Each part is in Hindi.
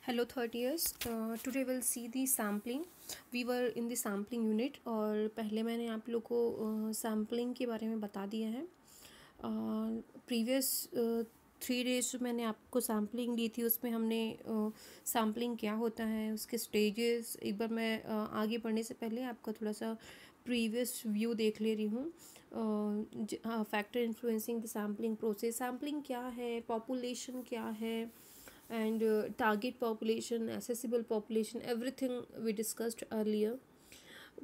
Hello third years. Today we'll see the sampling. We were in the sampling unit और पहले मैंने आप लोग को सैम्पलिंग के बारे में बता दिया है. प्रीवियस 3 days जो मैंने आपको सैम्पलिंग दी थी उसमें हमने सैम्पलिंग क्या होता है, उसके स्टेजेस, एक बार मैं आगे बढ़ने से पहले आपका थोड़ा सा प्रीवियस व्यू देख ले रही हूँ. Factor influencing the sampling process. Sampling क्या है, पॉपुलेशन क्या है, and target population, accessible population, everything we discussed earlier.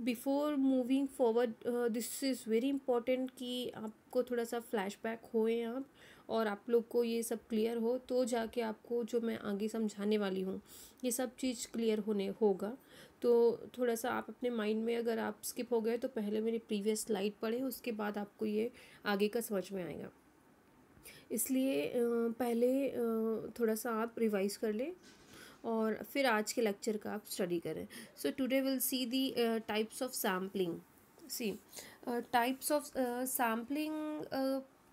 Before moving forward, this is very important कि आपको थोड़ा सा फ्लैशबैक होए आप और आप लोग को ये सब क्लियर हो, तो जाके आपको जो मैं आगे समझाने वाली हूँ ये सब चीज़ क्लियर होने होगा. तो थोड़ा सा आप अपने माइंड में, अगर आप स्किप हो गए तो पहले मेरी प्रीवियस स्लाइड पढ़ें, उसके बाद आपको ये आगे का समझ में आएगा. इसलिए पहले थोड़ा सा आप रिवाइज़ कर लें और फिर आज के लेक्चर का आप स्टडी करें. So today will see the types of sampling. See types of sampling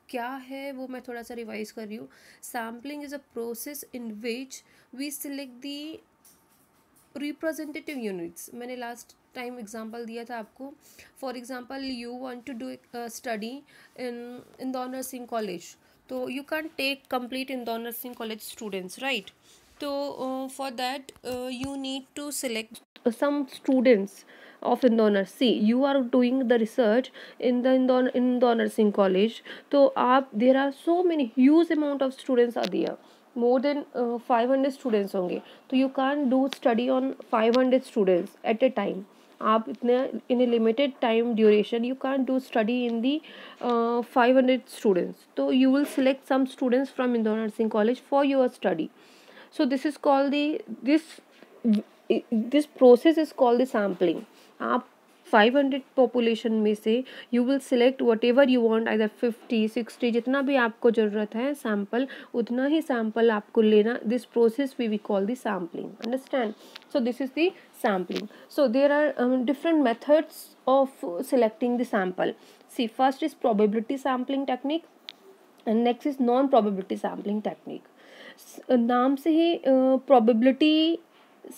क्या है वो मैं थोड़ा सा रिवाइज़ कर रही हूँ. Sampling is a process in which we select the representative units. मैंने लास्ट टाइम एग्जांपल दिया था आपको. For example, you want to do study in Indore nursing college, तो you can't take complete Indore Nursing College students, right? So for that you need to select some students of Indore Nursing. See, you are doing the research in the Indore Nursing College. तो आप, there are so many huge amount of students are there. More than 500 students होंगे, तो you can't do study on 500 students at a time. आप इतने in a limited time duration you can do study in the 500 students. तो you will select some students from Indore nursing college for your study. So this is called this process is called the sampling. आप 500 पॉपुलेशन में से you will select whatever you want, either 50-60, जितना भी आपको ज़रूरत है सैम्पल, उतना ही सैम्पल आपको लेना. This process we call the sampling. Understand? So this is the sampling. So there are different methods of selecting the sample. See, first is probability sampling technique and next is non probability sampling technique. नाम से ही probability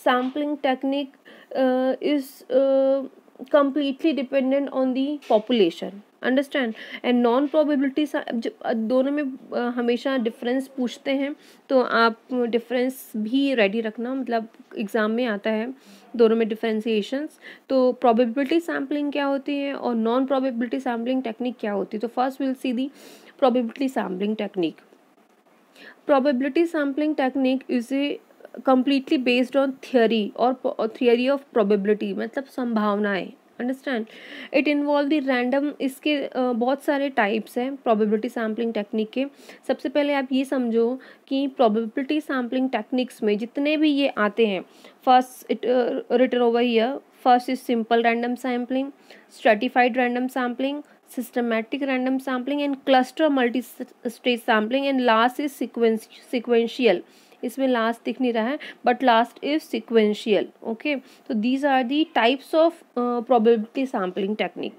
sampling technique is completely dependent on the population. Understand? And non probability, दोनों में हमेशा डिफरेंस पूछते हैं, तो आप डिफरेंस भी रेडी रखना, मतलब एग्ज़ाम में आता है दोनों में डिफरेंशिएशंस. तो प्रोबेबिलिटी सैम्पलिंग क्या होती है और नॉन प्रोबेबिलिटी सैम्पलिंग टेक्निक क्या होती है. तो first will see the probability sampling technique. Probability sampling technique is a completely based on theory और theory of probability, मतलब संभावनाएं. Understand? It involve the random. इसके बहुत सारे टाइप्स हैं प्रोबेबिलिटी सैम्पलिंग टेक्निक के. सबसे पहले आप ये समझो कि प्रोबेबिलिटी सैम्पलिंग टेक्निक्स में जितने भी ये आते हैं, first it written over here, first is simple random sampling, stratified random sampling, systematic random sampling and cluster multi stage sampling, and last is sequential. इसमें लास्ट दिख नहीं रहा है, but last is sequential. Okay, तो these are the types of probability sampling technique.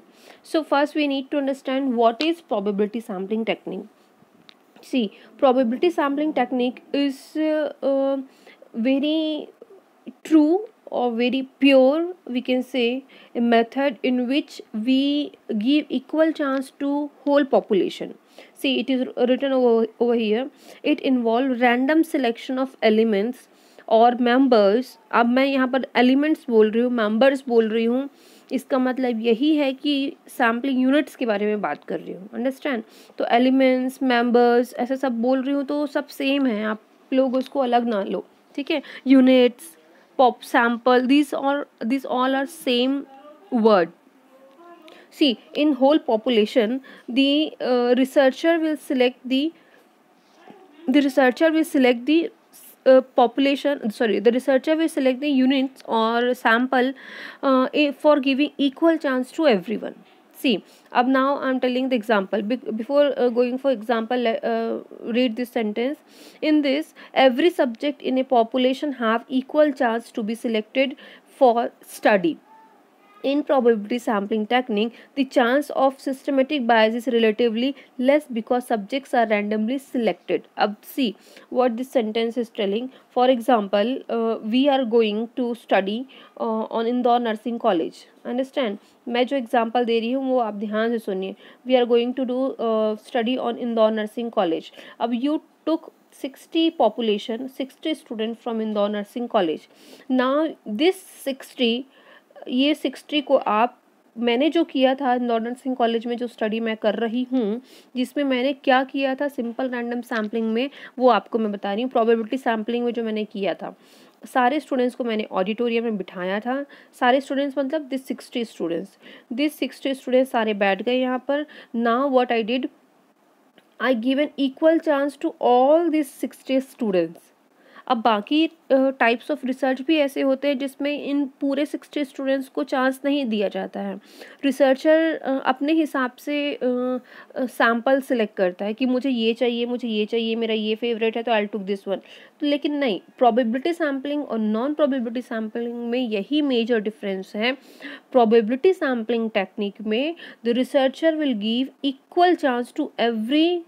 So first we need to understand what is probability sampling technique. See, probability sampling technique is very true or very pure, we can say, a method in which we give equal chance to whole population. See, it is written over here. It involve random selection of elements और members. अब मैं यहाँ पर elements बोल रही हूँ, members बोल रही हूँ, इसका मतलब यही है कि सैम्पलिंग यूनिट्स के बारे में बात कर रही हूँ. अंडरस्टैंड? तो एलिमेंट्स, मेंबर्स, ऐसा सब बोल रही हूँ तो सब सेम है, आप लोग उसको अलग ना लो. ठीक है? Units, pop sample, these all are same word. See, in whole population, the researcher will select the units or sample for giving equal chance to everyone. See, अब now I'm telling the example. Before going for example, read this sentence. In this, every subject in a population have equal chance to be selected for study. In probability sampling technique, the chance of systematic bias is relatively less because subjects are randomly selected. अब see what this sentence is telling. For example, we are going to study on Indore nursing college. Understand. मैं जो एग्जांपल दे रही हूँ वो आप ध्यान से सुनिए. We are going to do study on Indore nursing college. अब you took 60 population, 60 student from Indore nursing college. Now this 60, ये 60 को आप, मैंने जो किया था इंदौर नर्सिंग कॉलेज में जो स्टडी मैं कर रही हूँ, जिसमें मैंने क्या किया था सिंपल रैंडम सैम्पलिंग में, वो आपको मैं बता रही हूँ. प्रोबेबिलिटी सैम्पलिंग में जो मैंने किया था, सारे स्टूडेंट्स को मैंने ऑडिटोरियम में बिठाया था. सारे स्टूडेंट्स मतलब दिस 60 स्टूडेंट्स सारे बैठ गए यहाँ पर. Now what I did, I give an equal chance to all this 60 students. अब बाकी टाइप्स ऑफ रिसर्च भी ऐसे होते हैं जिसमें इन पूरे 60 स्टूडेंट्स को चांस नहीं दिया जाता है. रिसर्चर अपने हिसाब से सैम्पल सिलेक्ट करता है कि मुझे ये चाहिए, मेरा ये फेवरेट है तो आई टुक दिस वन. तो लेकिन नहीं, प्रोबेबिलिटी सैम्पलिंग और नॉन प्रोबेबिलिटी सैम्पलिंग में यही मेजर डिफरेंस है. प्रोबेबिलिटी सैम्पलिंग टेक्निक में the researcher will give equal chance to every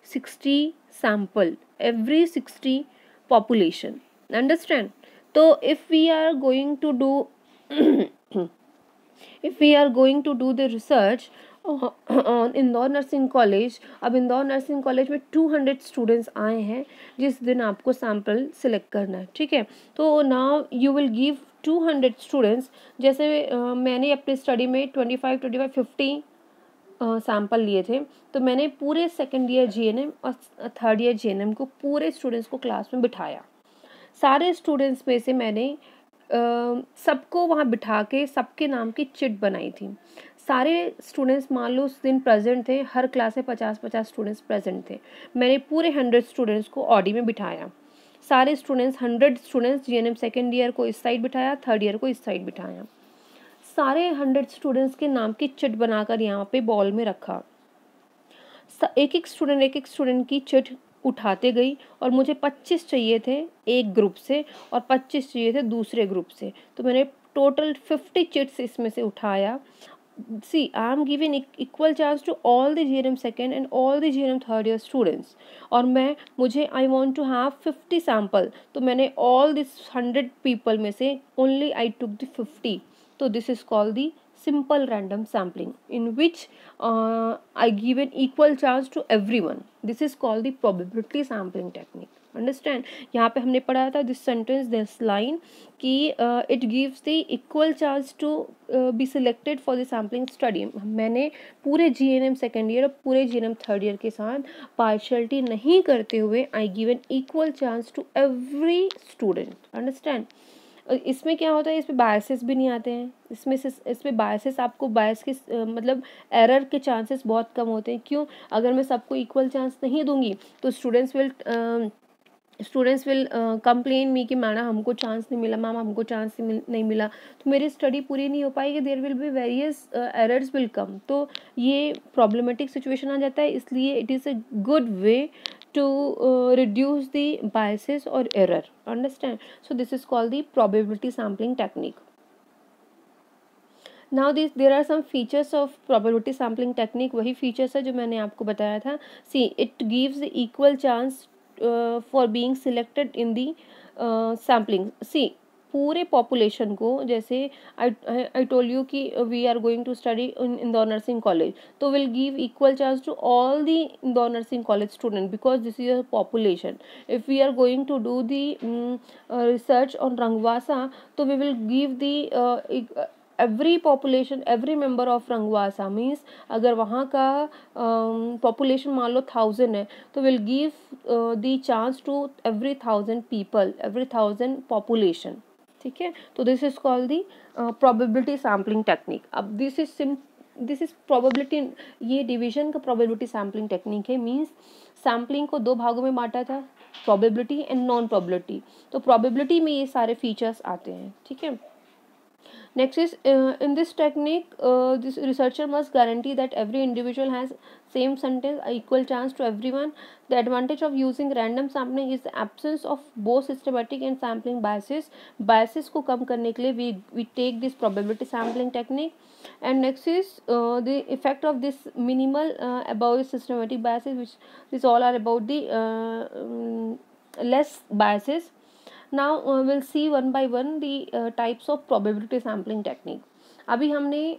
60 sample, every 60 population. Understand? So if we are going to do the research on Indore nursing college, अब इंदौर नर्सिंग कॉलेज में 200 स्टूडेंट्स आए हैं जिस दिन आपको सैम्पल सिलेक्ट करना है. ठीक है, तो now you will give 200 students. जैसे मैंने अपनी स्टडी में 50 सैम्पल लिए थे, तो मैंने पूरे सेकेंड ईयर जीएनएम और थर्ड ईयर जीएनएम को पूरे स्टूडेंट्स को क्लास में बिठाया. सारे स्टूडेंट्स में से मैंने सबको वहाँ बिठा के सबके नाम की चिट बनाई थी. सारे स्टूडेंट्स मान लो उस दिन प्रेजेंट थे, हर क्लास में 50-50 स्टूडेंट्स प्रेजेंट थे. मैंने पूरे 100 स्टूडेंट्स को ऑडी में बिठाया. सारे students 100 students GNM second year को इस साइड बिठाया, थर्ड ईयर को इस साइड बिठाया. सारे 100 स्टूडेंट्स के नाम की चिट बनाकर यहाँ पे बॉल में रखा. एक एक स्टूडेंट की चिट उठाते गई और मुझे 25 चाहिए थे एक ग्रुप से और 25 चाहिए थे दूसरे ग्रुप से. तो मैंने टोटल 50 चिट्स इसमें से उठाया. See, I am giving equal chance to all the GNM second and all the GNM third year students. और मुझे I want to have 50 sample. तो मैंने all this 100 people में से only I took the 50. So this is called the simple random sampling, in which I give an equal chance to everyone. This is called the probability sampling technique. Understand. यहाँ पे हमने पढ़ा था दिस सेंटेंस, दिस लाइन कि it gives the equal chance to be selected for the sampling study. मैंने पूरे जीएनएम सेकेंड ईयर और पूरे जीएनएम थर्ड ईयर के साथ पार्शियलिटी नहीं करते हुए I give an equal chance to every student. Understand. इसमें क्या होता है, इसमें बायसेस भी नहीं आते हैं. इसमें बायसेस, आपको बायस के मतलब एरर के चांसेस बहुत कम होते हैं. क्यों? अगर मैं सबको इक्वल चांस नहीं दूंगी तो स्टूडेंट्स विल कंप्लेन मी कि मैडम हमको चांस नहीं मिला, मैम हमको चांस नहीं मिला, तो मेरी स्टडी पूरी नहीं हो पाएगी. There will be various errors will come. तो ये प्रॉब्लमेटिक सिचुएशन आ जाता है. इसलिए it is a good way to reduce the biases or error. Understand? So this is called the probability sampling technique. Now there are some features of probability sampling technique. वही features है जो मैंने आपको बताया था. See, it gives the equal chance for being selected in the sampling. See, पूरे पॉपुलेशन को, जैसे आई टोल्ड यू कि we are going to study in Indore nursing college, तो will give equal chance to all the Indore nursing college student because this is a population. If we are going to do the research on Rangwasa, तो we will give the every population, every member of Rangwasa. Means अगर वहाँ का पॉपुलेशन मान लो 1000 है, तो will give the chance to every 1000 people, every 1000 population. ठीक है, तो this is called the probability sampling technique. अब दिस इज प्रोबेबिलिटी, ये डिवीजन का प्रोबेबिलिटी सैम्पलिंग टेक्निक है. मीन्स सैम्पलिंग को 2 भागों में बांटा था, प्रोबेबिलिटी एंड नॉन प्रोबेबिलिटी. तो प्रोबेबिलिटी में ये सारे फीचर्स आते हैं. ठीक है. Next is in this technique, this researcher must guarantee that every individual has same sentence, equal chance to everyone. The advantage of using random sampling is the absence of both systematic and sampling biases. Biases को कम करने के लिए we take this probability sampling technique. And next is the effect of this minimal above systematic biases, which these all are about the less biases. Now we'll see one by one the types of probability sampling technique. अभी हमने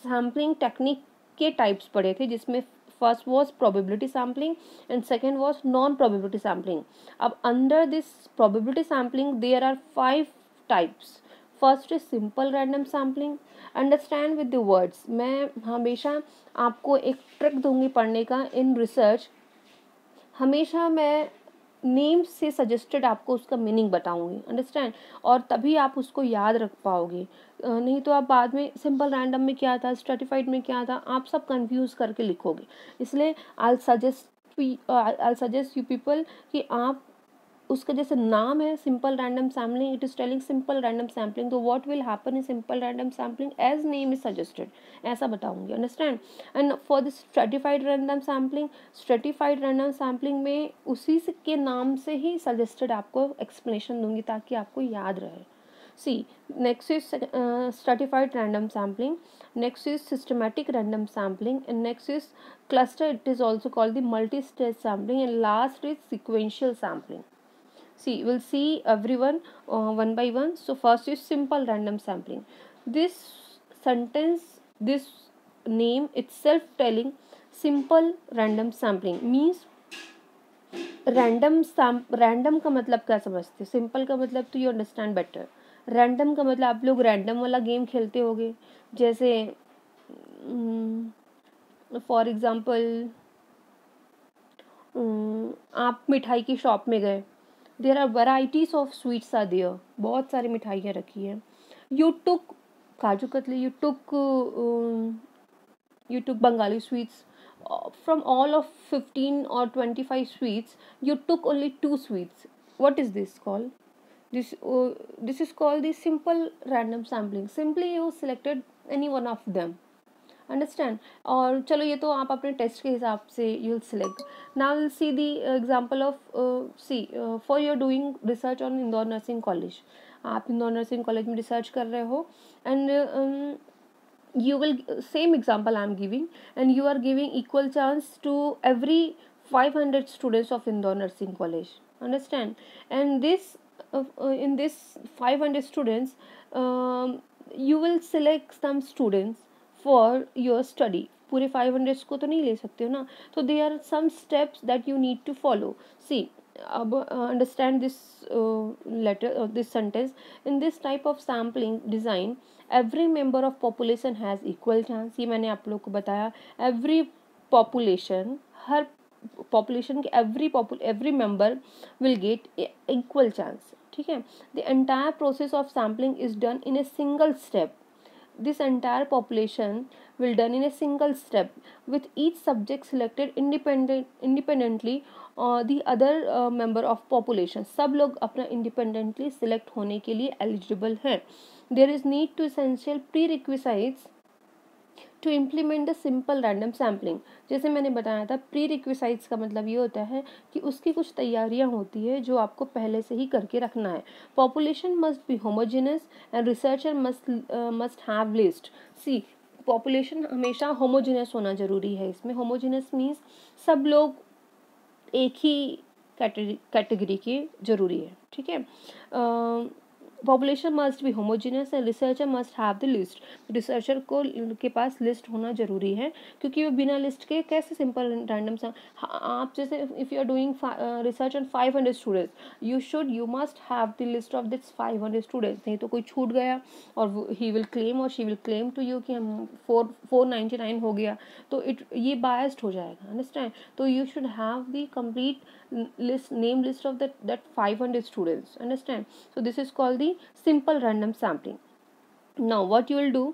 sampling technique के types पढ़े थे, जिसमें first was probability sampling and second was non probability sampling. अब under this probability sampling there are 5 types. First is simple random sampling. Understand with the words. मैं हमेशा आपको एक ट्रिक दूंगी पढ़ने का इन रिसर्च. हमेशा मैं नेम से सजेस्टेड आपको उसका मीनिंग बताऊंगी, अंडरस्टैंड, और तभी आप उसको याद रख पाओगे. नहीं तो आप बाद में सिंपल रैंडम में क्या था, स्ट्रेटिफाइड में क्या था, आप सब कंफ्यूज करके लिखोगे. इसलिए आई सजेस्ट यू पीपल कि आप उसका जैसे नाम है simple random sampling, it is telling simple random sampling, तो what will happen in simple random sampling as name is suggested, ऐसा बताऊंगी, understand. And for this stratified random sampling में उसी के नाम से ही सजेस्टेड आपको एक्सप्लेनेशन दूंगी ताकि आपको याद रहे. See, next is stratified random sampling, next is systematic random sampling, and next is cluster, it is also called the multi-stage sampling, and last is sequential sampling. See, we'll see everyone one by one. So first is simple random sampling. This sentence, this name itself telling simple random sampling means random का मतलब क्या समझते, सिंपल का मतलब तो यू अंडरस्टैंड बेटर. रैंडम का मतलब आप लोग रैंडम वाला गेम खेलते होगे, जैसे फॉर एग्जांपल आप मिठाई की शॉप में गए, there are varieties of sweets are there, बहुत सारी मिठाइयाँ रखी हैं. You took kaju katli, you took Bengali sweets. From all of 15 or 25 sweets, you took only 2 sweets. What is this called? This is called the simple random sampling. Simply you selected any one of them. Understand. और चलो ये तो आप अपने टेस्ट के हिसाब से you will select. Now will see the example of see for you are doing research on Indore nursing college. आप इंदौर नर्सिंग कॉलेज में रिसर्च कर रहे हो and you will, same example I am giving, and you are giving equal chance to every 500 students of Indore Nursing College, understand. And this in this 500 students, you will select some students for your study. पूरे 500 को तो नहीं ले सकते हो ना, तो there are some steps that you need to follow. See, understand this this sentence. In this type of sampling design, every member of population has equal chance. ये मैंने आप लोग को बताया. Every population, हर population के every member will get equal chance. ठीक है. The entire process of sampling is done in a single step. This entire population will done in a single step, with each subject selected independently the other member of population. सब लोग अपना independently select होने के लिए eligible हैं. There is need to essential prerequisites to implement the simple random sampling. जैसे मैंने बताया था, prerequisites का मतलब ये होता है कि उसकी कुछ तैयारियां होती है जो आपको पहले से ही करके रखना है. Population must be homogeneous and researcher must have list. See, population हमेशा होमोजीनियस होना जरूरी है. इसमें होमोजीनियस मीन्स सब लोग एक ही कैटेगरी के जरूरी है. ठीक है. Population must be homogeneous and researcher must have the list. Researcher को के पास लिस्ट होना जरूरी है, क्योंकि वो बिना लिस्ट के कैसे सिंपल रैंडम सा. आप जैसे if you are doing research on 500 students, you must have the list of this 500 students. नहीं तो कोई छूट गया और ही विल क्लेम और she will claim to you कि हम 499 हो गया, तो ये बायस्ड हो जाएगा, अंडरस्टैंड. तो you should have the complete name list of that 500 students, understand. So this is called the simple random sampling. Now what you will do,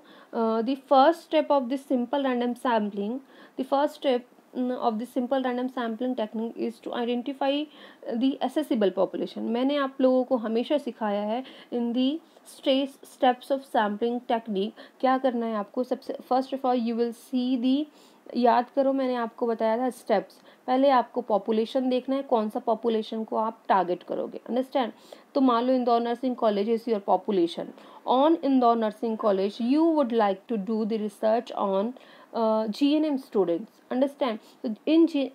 the first step of this simple random sampling, the first step of the simple random sampling technique is to identify the accessible population. मैंने आप लोगों को हमेशा सिखाया है in the steps of sampling technique क्या करना है आपको. सबसे first of all you will see the, याद करो मैंने आपको बताया था स्टेप्स. पहले आपको पॉपुलेशन देखना है, कौन सा पॉपुलेशन को आप टारगेट करोगे. अंडरस्टैंड. तो मान लो Indore nursing college is your population. On Indore nursing college you would like to do the research on GNM students. Understand. So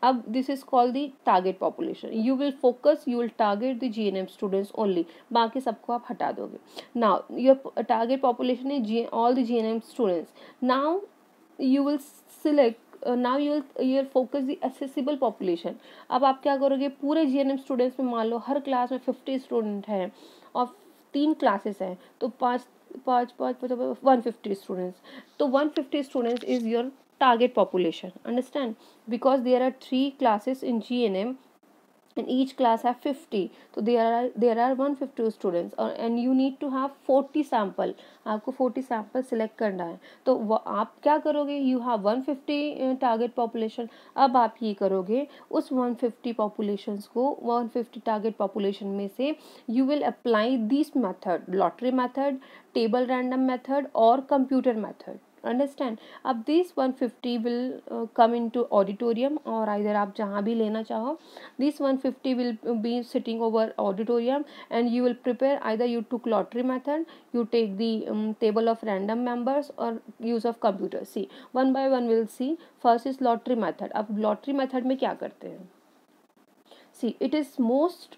अब this is called the target population. You will focus, you will target the GNM students only. बाकी सबको आप हटा दोगे. Now your target population is all the GNM students. Now you will select now you will focus the accessible population. अब आप क्या करोगे, पूरे GNM स्टूडेंट्स में मान लो हर क्लास में 50 स्टूडेंट हैं और 3 क्लासेस हैं, तो 150 स्टूडेंट्स. तो 150 students is your target population. Understand. Because there are 3 classes in GNM and each class have 50, so there are 150 students and you need to have 40 sample. आपको 40 sample select करना है. तो आप क्या करोगे, you have 150 target population. अब आप ये करोगे, उस 150 populations को 150 target population में से you will apply this method, lottery method, table random method और computer method. Understand. अब this 150 will come into auditorium or either आप जहाँ भी लेना चाहो. This 150 will be sitting over auditorium and you will prepare, either you took lottery method, you take the table of random members or use of computer. See, one by one we'll see. First is lottery method. अब lottery method में क्या करते हैं. See, it is most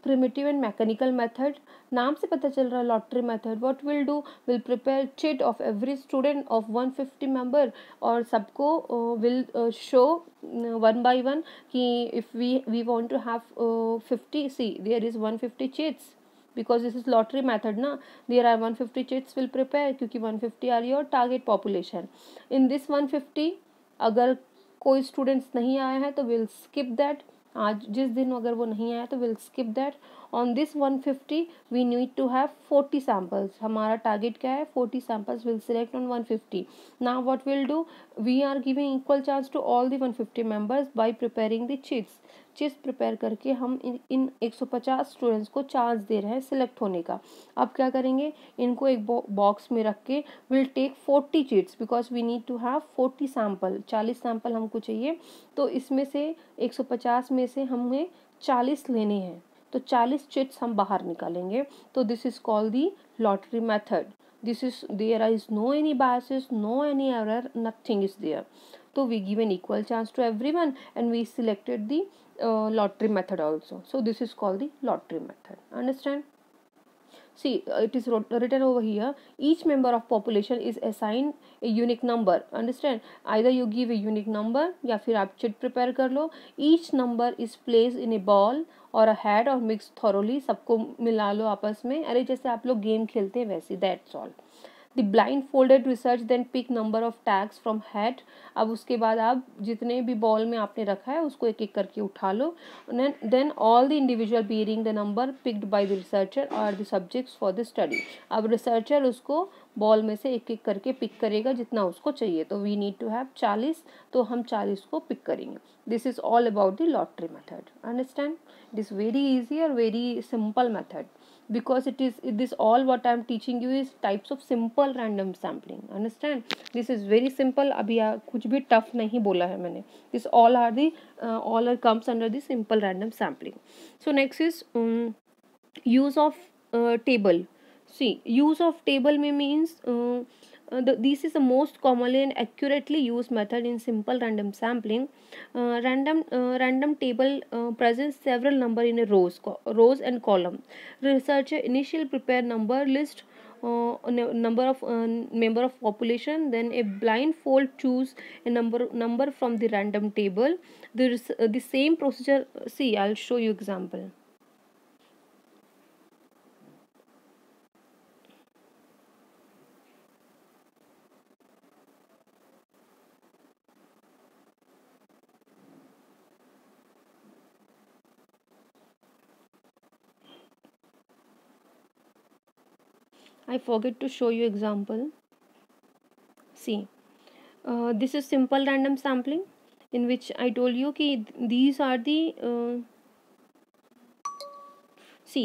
primitive and mechanical method. नाम से पता चल रहा है lottery method. What will do, will prepare chit of every student of 150 member और सबको will show one by one कि if we want to have 50, see there is 150 chits because this is lottery method ना. There are 150 chits will prepare क्योंकि 150 are your target population. In this 150 अगर कोई स्टूडेंट्स नहीं आया है तो विल स्किप दैट. आज जिस दिन अगर वो नहीं आया तो will skip that. On this 150 we need to have 40 samples. हमारा टारगेट क्या है, 40 samples will select on 150. Now what will do, we are giving equal chance to all the 150 members by preparing the chits. Chits prepare करके हम इन 150 स्टूडेंट्स को चांस दे रहे हैं सिलेक्ट होने का. अब क्या करेंगे, इनको एक बॉक्स में रख के will take 40 chits because we need to have 40 sample. 40 sample हमको चाहिए. तो इसमें से 150 में से हमें 40 लेने हैं, तो 40 चिट्स हम बाहर निकालेंगे. तो this is called the lottery method. There is no any biases, no any error, nothing is there. So we give an equal chance to everyone and we selected the lottery method also. So this is called the lottery method. Understand. See, it is written over here, each member of population is assigned a unique number. Understand. Either you give a unique number या फिर आप chit prepare कर लो. Each number is placed in a ball or a hat or mixed thoroughly. सबको मिला लो आपस में. अरे जैसे आप लोग गेम खेलते हैं वैसे. That's all. The blindfolded research then pick number of tags from hat. अब उसके बाद आप जितने भी बॉल में आपने रखा है उसको एक एक करके उठा लो. Then all the individual bearing the number picked by the researcher are the subjects for the study. अब researcher उसको बॉल में से एक एक करके पिक करेगा जितना उसको चाहिए. तो we need to have 40, तो हम 40 को पिक करेंगे. This is all about the lottery method. Understand? It is very easy or very simple method. Because this all what I am teaching you is types of simple random sampling. Understand. This is very simple. अभी कुछ भी tough नहीं बोला है मैंने. This all are the all are comes under the simple random sampling. So next is use of table. See, use of table means this is the most commonly and accurately used method in simple random sampling. Random table presents several number in a rows and columns. Researcher initially prepare number list, number of member of population, then a blindfold choose a number from the random table. There is the same procedure. See, I'll show you example. I forget to show you example. See, this is simple random sampling. in which I told you कि these are the see,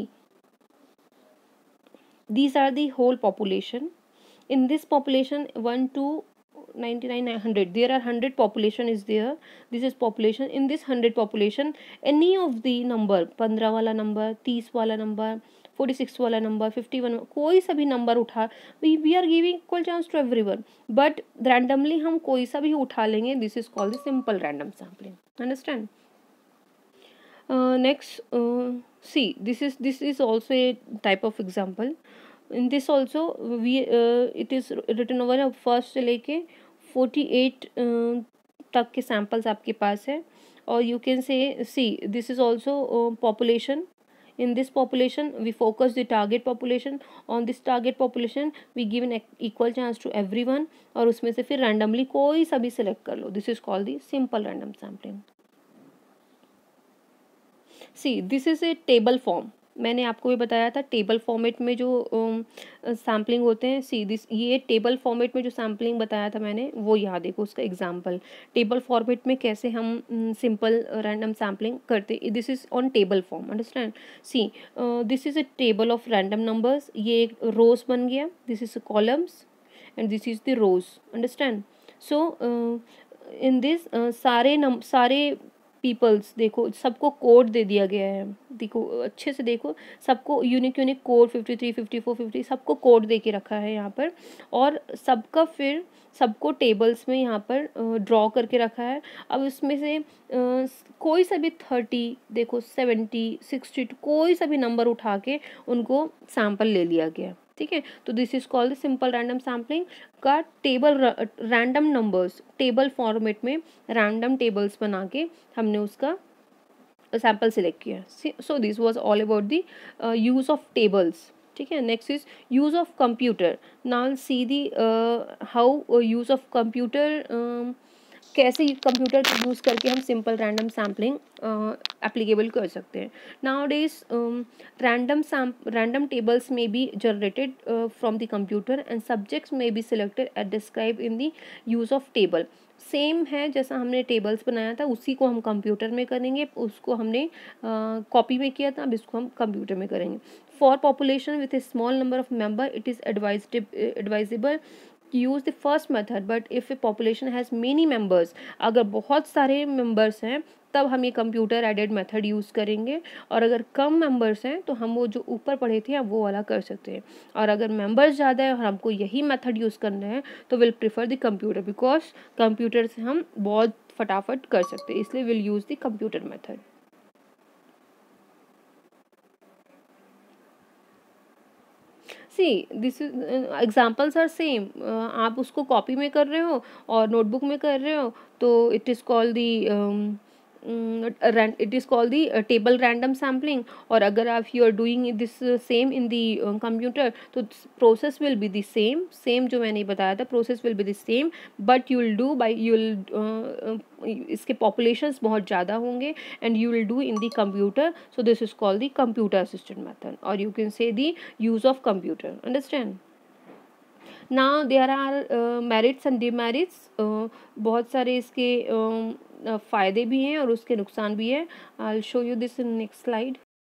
these are the whole population. In this population 1 to 99 100, there are 100 population is there. This is population. In this 100 population, any of the number 15 वाला नंबर, 30 वाला नंबर, 46 वाला नंबर, 51, कोई सा भी नंबर उठा, we are giving equal chance to everyone, but randomly हम कोई सा भी उठा लेंगे. This is called the simple random sampling. Understand? Next, see, this is also a type of example. In this also we it is written over first से लेके 48 तक के सैम्पल्स आपके पास है. और you can say C this is also population. In this population we focus the target population. On this target population we give an equal chance to everyone, और उसमें से फिर randomly कोई सा भी select कर लो. This is called the simple random sampling. C this is a table form. मैंने आपको भी बताया था टेबल फॉर्मेट में जो सैम्पलिंग होते हैं. सी दिस, ये टेबल फॉर्मेट में जो सैम्पलिंग बताया था मैंने, वो यहाँ देखो उसका एग्जांपल. टेबल फॉर्मेट में कैसे हम सिंपल रैंडम सैम्पलिंग करते. This is on table form. Understand? See this is a table of random numbers. ये एक रोज बन गया. This is columns and this is the rows. Understand? So in this सारे पीपल्स, देखो सबको कोड दे दिया गया है. देखो अच्छे से देखो, सबको यूनिक कोड 53, 54, 50 सबको कोड दे के रखा है यहाँ पर. और सबका फिर सबको टेबल्स में यहाँ पर ड्रॉ करके रखा है. अब इसमें से कोई सा भी 30, देखो 70, 60 कोई सा भी नंबर उठा के उनको सैंपल ले लिया गया. ठीक है, तो this is called simple random sampling का table. Random numbers table format में रैंडम टेबल्स बना के हमने उसका सैंपल सिलेक्ट किया. So this was all about the use of tables. ठीक है, next is use of computer. Now see the how use of computer, कैसे कंप्यूटर यूज़ करके हम सिंपल रैंडम सैम्पलिंग एप्लीकेबल कर सकते हैं. नाउ डेज रैंडम टेबल्स में be generated from the computer and subjects में be selected eight describe in the use of table. Same है जैसा हमने टेबल्स बनाया था, उसी को हम कंप्यूटर में करेंगे. उसको हमने कॉपी में किया था, अब इसको हम कंप्यूटर में करेंगे. For population with A small number of member it is advisable use the first method. But if A population has many members, अगर बहुत सारे मेंबर्स हैं तब हम ये कंप्यूटर एडेड मेथड यूज़ करेंगे. और अगर कम मेंबर्स हैं तो हम वो जो ऊपर पढ़े थे वो वाला कर सकते हैं. और अगर मेंबर्स ज़्यादा है और हमको यही मेथड यूज़ करना है तो will prefer the computer, because computer से हम बहुत फटाफट कर सकते हैं, इसलिए will use the computer method. See this is examples are same. आप उसको कॉपी में कर रहे हो और नोटबुक में कर रहे हो तो it is called the it is called the table random sampling. और अगर आप you are doing this same in the computer तो process will be the same जो मैंने बताया था, process will be the same. But you will do by you will इसके पॉपुलेशंस बहुत ज़्यादा होंगे and you will do in the computer. So this is called the computer assisted method, और you can say the use of computer. Understand? Now there are merits and demerits. बहुत सारे इसके फ़ायदे भी हैं और उसके नुकसान भी है. I will show you this in next slide.